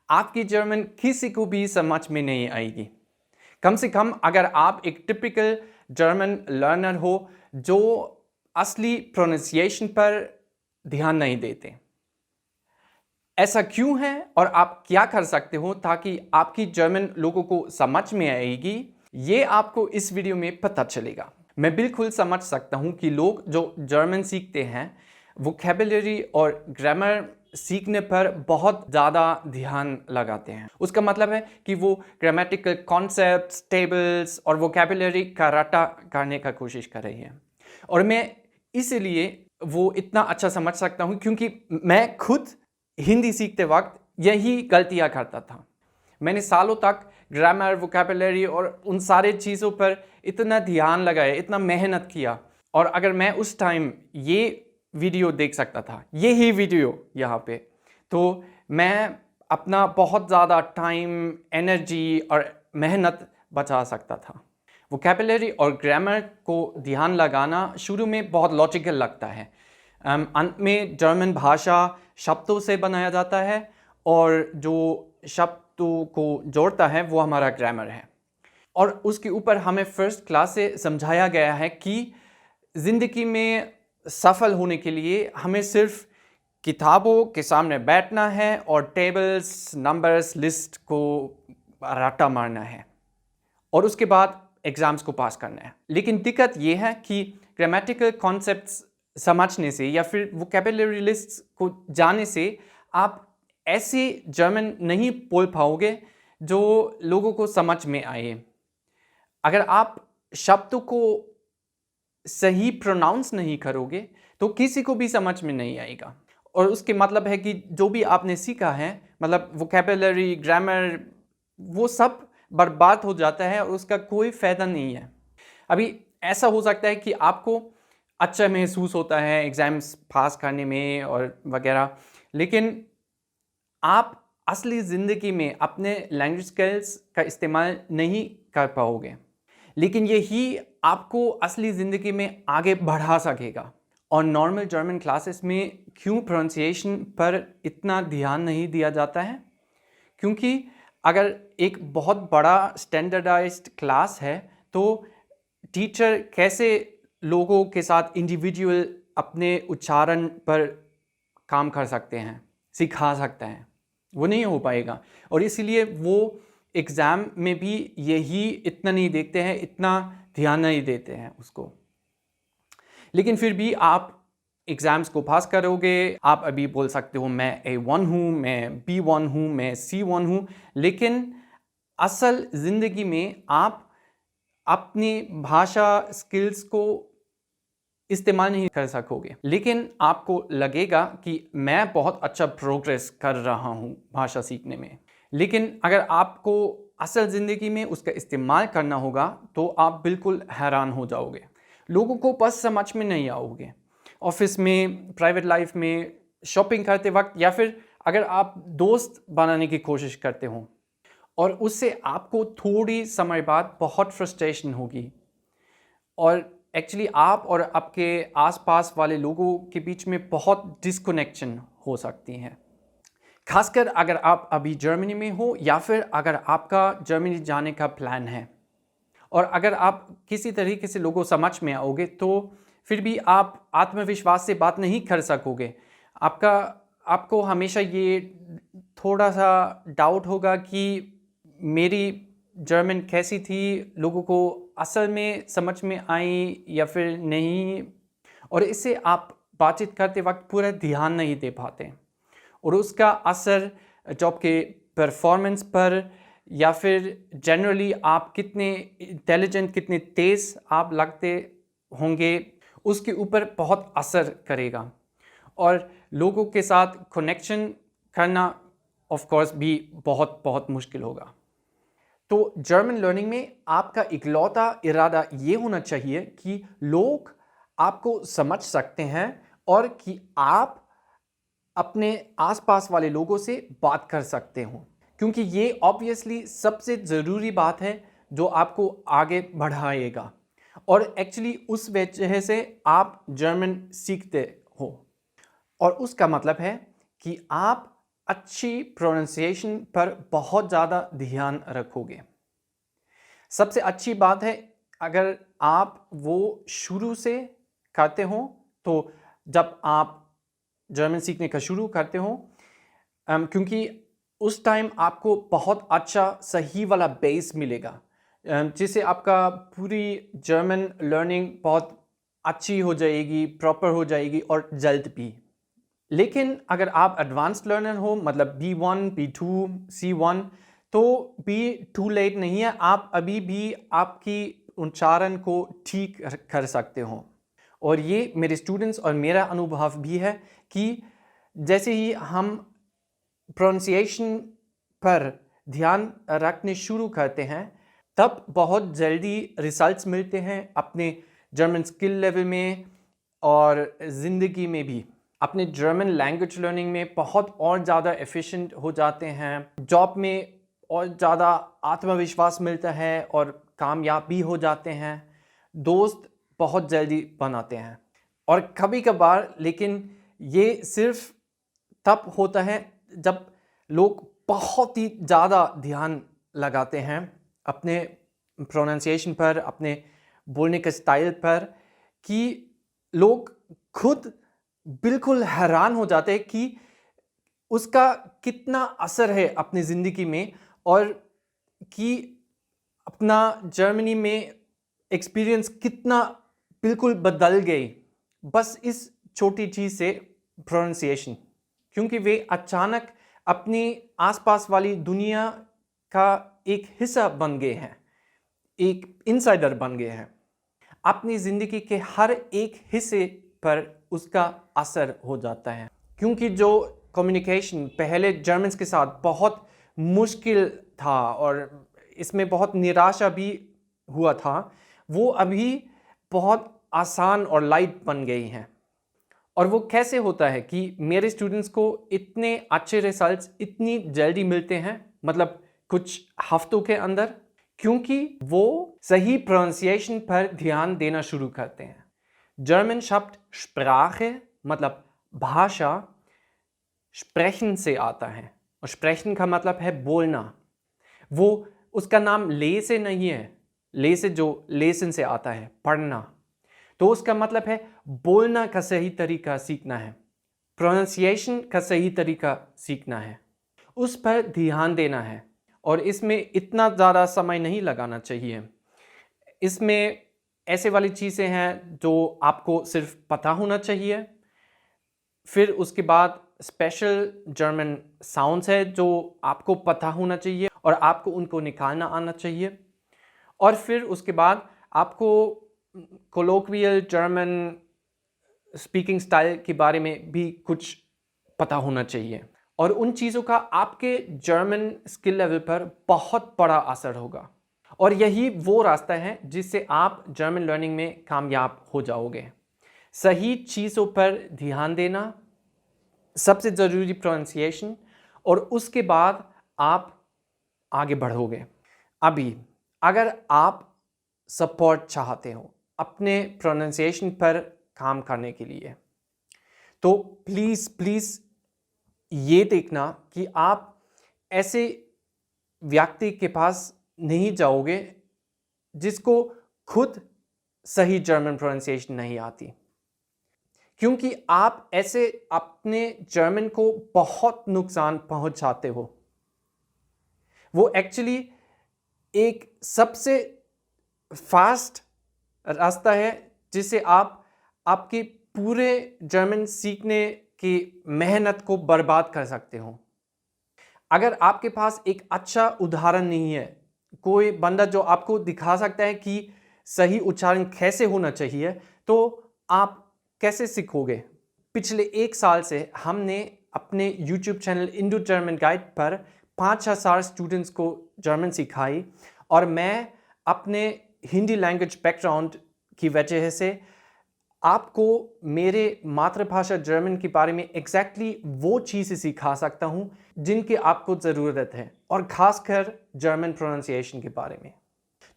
आपकी जर्मन किसी को भी समझ में नहीं आएगी। कम से कम अगर आप एक टिपिकल जर्मन लर्नर हो जो असली प्रोनाउंसिएशन पर ध्यान नहीं देते। ऐसा क्यों है और आप क्या कर सकते हो ताकि आपकी जर्मन लोगों को समझ में आएगी, ये आपको इस वीडियो में पता चलेगा। मैं बिल्कुल समझ सकता हूँ कि लोग जो जर्मन सीखते हैं वोकैबुलरी और ग्रामर सीखने पर बहुत ज़्यादा ध्यान लगाते हैं। उसका मतलब है कि वो ग्रामेटिकल कॉन्सेप्ट्स, टेबल्स और वोकैबुलरी का रटा करने का कोशिश कर रही है। और मैं इसीलिए वो इतना अच्छा समझ सकता हूँ क्योंकि मैं खुद हिंदी सीखते वक्त यही गलतियाँ करता था। मैंने सालों तक ग्रामर, वोकैबुलरी और उन सारे चीज़ों पर इतना ध्यान लगाया, इतना मेहनत किया, और अगर मैं उस टाइम ये वीडियो देख सकता था, यही वीडियो यहाँ पे, तो मैं अपना बहुत ज़्यादा टाइम, एनर्जी और मेहनत बचा सकता था। वोकैबुलरी और ग्रामर को ध्यान लगाना शुरू में बहुत लॉजिकल लगता है। अंत में जर्मन भाषा शब्दों से बनाया जाता है और जो शब्दों को जोड़ता है वो हमारा ग्रामर है। और उसके ऊपर हमें फर्स्ट क्लास से समझाया गया है कि ज़िंदगी में सफल होने के लिए हमें सिर्फ किताबों के सामने बैठना है और टेबल्स, नंबर्स, लिस्ट को रट्टा मारना है और उसके बाद एग्ज़ाम्स को पास करना है। लेकिन दिक्कत ये है कि ग्रामेटिकल कॉन्सेप्ट्स समझने से या फिर वोकैबुलरी लिस्ट्स को जानने से आप ऐसे जर्मन नहीं बोल पाओगे जो लोगों को समझ में आए। अगर आप शब्दों को सही प्रोनाउंस नहीं करोगे तो किसी को भी समझ में नहीं आएगा। और उसके मतलब है कि जो भी आपने सीखा है, मतलब वोकैबुलरी, ग्रामर, वो सब बर्बाद हो जाता है और उसका कोई फ़ायदा नहीं है। अभी ऐसा हो सकता है कि आपको अच्छा महसूस होता है एग्ज़ाम्स पास करने में और वगैरह, लेकिन आप असली ज़िंदगी में अपने लैंग्वेज स्किल्स का इस्तेमाल नहीं कर पाओगे। लेकिन यही आपको असली ज़िंदगी में आगे बढ़ा सकेगा। और नॉर्मल जर्मन क्लासेस में क्यों प्रोनाउंसिएशन पर इतना ध्यान नहीं दिया जाता है? क्योंकि अगर एक बहुत बड़ा स्टैंडर्डाइज्ड क्लास है तो टीचर कैसे लोगों के साथ इंडिविजुअल अपने उच्चारण पर काम कर सकते हैं, सिखा सकते हैं? वो नहीं हो पाएगा। और इसीलिए वो एग्ज़ाम में भी यही इतना नहीं देखते हैं, इतना ध्यान नहीं देते हैं उसको। लेकिन फिर भी आप एग्ज़ाम्स को पास करोगे। आप अभी बोल सकते हो मैं A1 हूँ, मैं B1 हूँ, मैं C1 हूँ, लेकिन असल ज़िंदगी में आप अपनी भाषा स्किल्स को इस्तेमाल नहीं कर सकोगे। लेकिन आपको लगेगा कि मैं बहुत अच्छा प्रोग्रेस कर रहा हूँ भाषा सीखने में। लेकिन अगर आपको असल ज़िंदगी में उसका इस्तेमाल करना होगा तो आप बिल्कुल हैरान हो जाओगे। लोगों को बस समझ में नहीं आओगे। ऑफिस में, प्राइवेट लाइफ में, शॉपिंग करते वक्त, या फिर अगर आप दोस्त बनाने की कोशिश करते हो और उससे आपको थोड़ी समय बाद बहुत फ्रस्ट्रेशन होगी और एक्चुअली आप और आपके आसपास वाले लोगों के बीच में बहुत डिस्कनेक्शन हो सकती है। खासकर अगर आप अभी जर्मनी में हो या फिर अगर आपका जर्मनी जाने का प्लान है। और अगर आप किसी तरीके से लोगों समझ में आओगे तो फिर भी आप आत्मविश्वास से बात नहीं कर सकोगे। आपको हमेशा ये थोड़ा सा डाउट होगा कि मेरी जर्मन कैसी थी, लोगों को असल में समझ में आई या फिर नहीं, और इससे आप बातचीत करते वक्त पूरा ध्यान नहीं दे पाते और उसका असर जॉब के परफॉर्मेंस पर या फिर जनरली आप कितने इंटेलिजेंट, कितने तेज़ आप लगते होंगे, उसके ऊपर बहुत असर करेगा। और लोगों के साथ कनेक्शन करना ऑफ कोर्स भी बहुत बहुत मुश्किल होगा। तो जर्मन लर्निंग में आपका इकलौता इरादा ये होना चाहिए कि लोग आपको समझ सकते हैं और कि आप अपने आसपास वाले लोगों से बात कर सकते हो, क्योंकि ये ऑब्वियसली सबसे ज़रूरी बात है जो आपको आगे बढ़ाएगा और एक्चुअली उस वजह से आप जर्मन सीखते हो। और उसका मतलब है कि आप अच्छी प्रोनाउंसिएशन पर बहुत ज़्यादा ध्यान रखोगे। सबसे अच्छी बात है अगर आप वो शुरू से करते हो, तो जब आप जर्मन सीखने का शुरू करते हो, क्योंकि उस टाइम आपको बहुत अच्छा सही वाला बेस मिलेगा, जिससे आपका पूरी जर्मन लर्निंग बहुत अच्छी हो जाएगी, प्रॉपर हो जाएगी और जल्द भी। लेकिन अगर आप एडवांस्ड लर्नर हो, मतलब B1, B2, C1, तो भी टू लेट नहीं है। आप अभी भी आपकी उच्चारण को ठीक कर सकते हो। और ये मेरे स्टूडेंट्स और मेरा अनुभव भी है कि जैसे ही हम प्रोनाउंसिएशन पर ध्यान रखने शुरू करते हैं, तब बहुत जल्दी रिजल्ट्स मिलते हैं अपने जर्मन स्किल लेवल में और ज़िंदगी में भी। अपने जर्मन लैंग्वेज लर्निंग में बहुत और ज़्यादा एफिशिएंट हो जाते हैं, जॉब में और ज़्यादा आत्मविश्वास मिलता है और कामयाब भी हो जाते हैं, दोस्त बहुत जल्दी बनाते हैं। और कभी कभार लेकिन ये सिर्फ तब होता है जब लोग बहुत ही ज़्यादा ध्यान लगाते हैं अपने प्रोनाउंसिएशन पर, अपने बोलने के स्टाइल पर, कि लोग खुद बिल्कुल हैरान हो जाते हैं कि उसका कितना असर है अपनी ज़िंदगी में, और कि अपना जर्मनी में एक्सपीरियंस कितना बिल्कुल बदल गई बस इस छोटी चीज़ से, प्रोनाउंसिएशन। क्योंकि वे अचानक अपनी आसपास वाली दुनिया का एक हिस्सा बन गए हैं, एक इनसाइडर बन गए हैं। अपनी ज़िंदगी के हर एक हिस्से पर उसका असर हो जाता है। क्योंकि जो कम्युनिकेशन पहले जर्मन्स के साथ बहुत मुश्किल था और इसमें बहुत निराशा भी हुआ था, वो अभी बहुत आसान और लाइट बन गई हैं। और वो कैसे होता है कि मेरे स्टूडेंट्स को इतने अच्छे रिजल्ट्स इतनी जल्दी मिलते हैं, मतलब कुछ हफ्तों के अंदर, क्योंकि वो सही प्रोनाउंसिएशन पर ध्यान देना शुरू करते हैं। जर्मन शब्द स्प्राche मतलब भाषा स्प्रेशन से आता है, और स्प्रेशन का मतलब है बोलना। वो उसका नाम ले से नहीं है, ले से जो लेसन से आता है, पढ़ना। तो उसका मतलब है बोलना का सही तरीका सीखना है, प्रोनाउंसिएशन का सही तरीका सीखना है, उस पर ध्यान देना है। और इसमें इतना ज़्यादा समय नहीं लगाना चाहिए। इसमें ऐसे वाली चीज़ें हैं जो आपको सिर्फ पता होना चाहिए। फिर उसके बाद स्पेशल जर्मन साउंड्स है जो आपको पता होना चाहिए और आपको उनको निकालना आना चाहिए। और फिर उसके बाद आपको कोलोक्वियल जर्मन स्पीकिंग स्टाइल के बारे में भी कुछ पता होना चाहिए, और उन चीज़ों का आपके जर्मन स्किल लेवल पर बहुत बड़ा असर होगा। और यही वो रास्ता है जिससे आप जर्मन लर्निंग में कामयाब हो जाओगे। सही चीज़ों पर ध्यान देना, सबसे ज़रूरी प्रोनाउंसिएशन, और उसके बाद आप आगे बढ़ोगे। अभी अगर आप सपोर्ट चाहते हो अपने प्रोनाउंसिएशन पर काम करने के लिए, तो प्लीज़ ये देखना कि आप ऐसे व्यक्ति के पास नहीं जाओगे जिसको खुद सही जर्मन प्रोनाउंसिएशन नहीं आती, क्योंकि आप ऐसे अपने जर्मन को बहुत नुकसान पहुंचाते हो। वो एक्चुअली एक सबसे फास्ट रास्ता है जिससे आप आपके पूरे जर्मन सीखने की मेहनत को बर्बाद कर सकते हो। अगर आपके पास एक अच्छा उदाहरण नहीं है, कोई बंदा जो आपको दिखा सकता है कि सही उच्चारण कैसे होना चाहिए, तो आप कैसे सीखोगे? पिछले 1 साल से हमने अपने YouTube channel Indo German guide पर 5000 स्टूडेंट्स को जर्मन सिखाई, और मैं अपने हिंदी लैंग्वेज बैकग्राउंड की वजह से आपको मेरे मातृभाषा जर्मन के बारे में एग्जैक्टली वो चीज़ें सिखा सकता हूँ जिनकी आपको ज़रूरत है, और ख़ासकर जर्मन प्रोनाउंसिएशन के बारे में।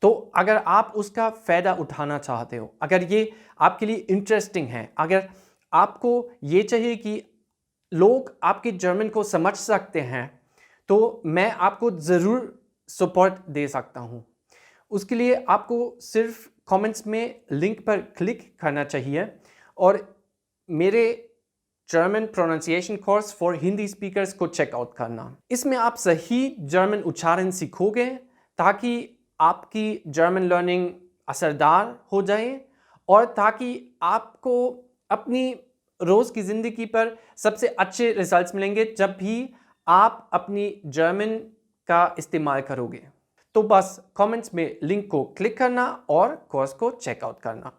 तो अगर आप उसका फ़ायदा उठाना चाहते हो, अगर ये आपके लिए इंटरेस्टिंग है, अगर आपको ये चाहिए कि लोग आपके जर्मन को समझ सकते हैं तो मैं आपको ज़रूर सपोर्ट दे सकता हूँ। उसके लिए आपको सिर्फ कमेंट्स में लिंक पर क्लिक करना चाहिए और मेरे German pronunciation course for Hindi speakers को चेकआउट करना। इसमें आप सही जर्मन उच्चारण सीखोगे ताकि आपकी जर्मन लर्निंग असरदार हो जाए और ताकि आपको अपनी रोज़ की ज़िंदगी पर सबसे अच्छे रिजल्ट्स मिलेंगे जब भी आप अपनी जर्मन का इस्तेमाल करोगे। तो बस कमेंट्स में लिंक को क्लिक करना और कोर्स को चेकआउट करना।